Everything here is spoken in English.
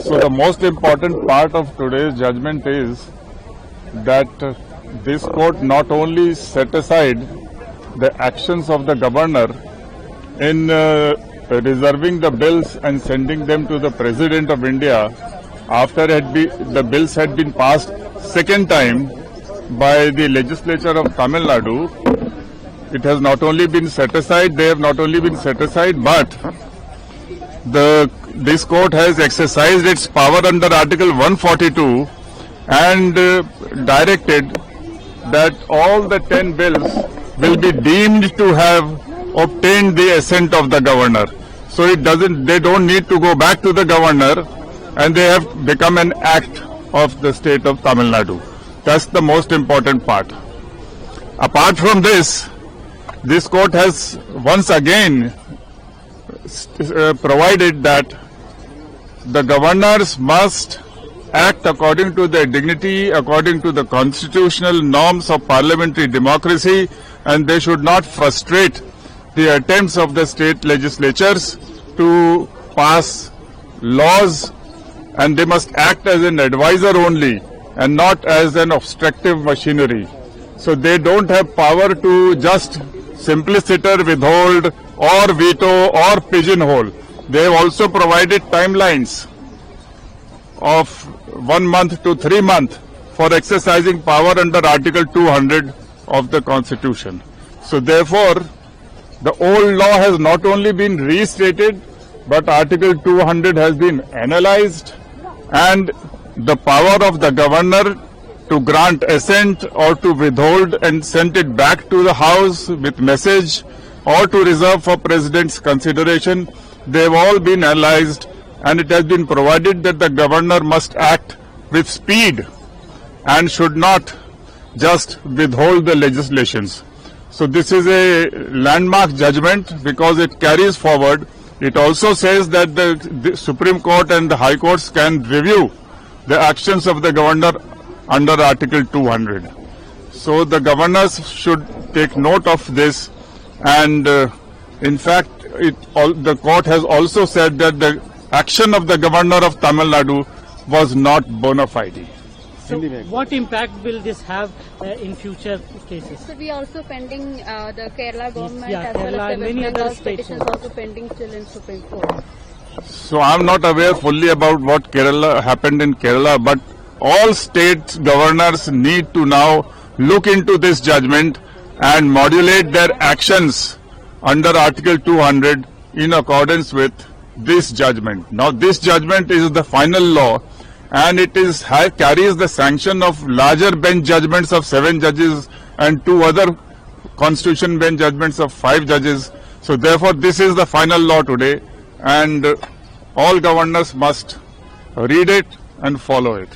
So the most important part of today's judgment is that this court not only set aside the actions of the governor in reserving the bills and sending them to the President of India after the bills had been passed second time by the legislature of Tamil Nadu. It has not only been set aside, they have not only been set aside, but this court has exercised its power under Article 142 and directed that all the 10 bills will be deemed to have obtained the assent of the governor. So they don't need to go back to the governor, and they have become an act of the state of Tamil Nadu. That's the most important part. Apart from this court has once again provided that the governors must act according to their dignity, according to the constitutional norms of parliamentary democracy, and they should not frustrate the attempts of the state legislatures to pass laws, and they must act as an advisor only and not as an obstructive machinery. So they don't have power to just simpliciter, withhold or veto or pigeonhole. They have also provided timelines of 1 month to 3 months for exercising power under Article 200 of the Constitution. So therefore, the old law has not only been restated, but Article 200 has been analyzed, and the power of the governor to grant assent or to withhold and send it back to the House with message or to reserve for President's consideration, they have all been analyzed, and it has been provided that the governor must act with speed and should not just withhold the legislations. So this is a landmark judgment because it carries forward. It also says that the Supreme Court and the High Courts can review the actions of the governor under Article 200. So the governors should take note of this, and in fact the court has also said that the action of the governor of Tamil Nadu was not bona fide. So what impact will this have in future cases? So we are also pending the Kerala government as Kerala well as and the many West other Bengal states petitions also pending still in Supreme Court. So I am not aware fully about what happened in Kerala, but all state governors need to now look into this judgment and modulate their actions under Article 200 in accordance with this judgment. Now this judgment is the final law, and it carries the sanction of larger bench judgments of 7 judges and 2 other constitution bench judgments of 5 judges. So therefore this is the final law today, and all governors must read it and follow it.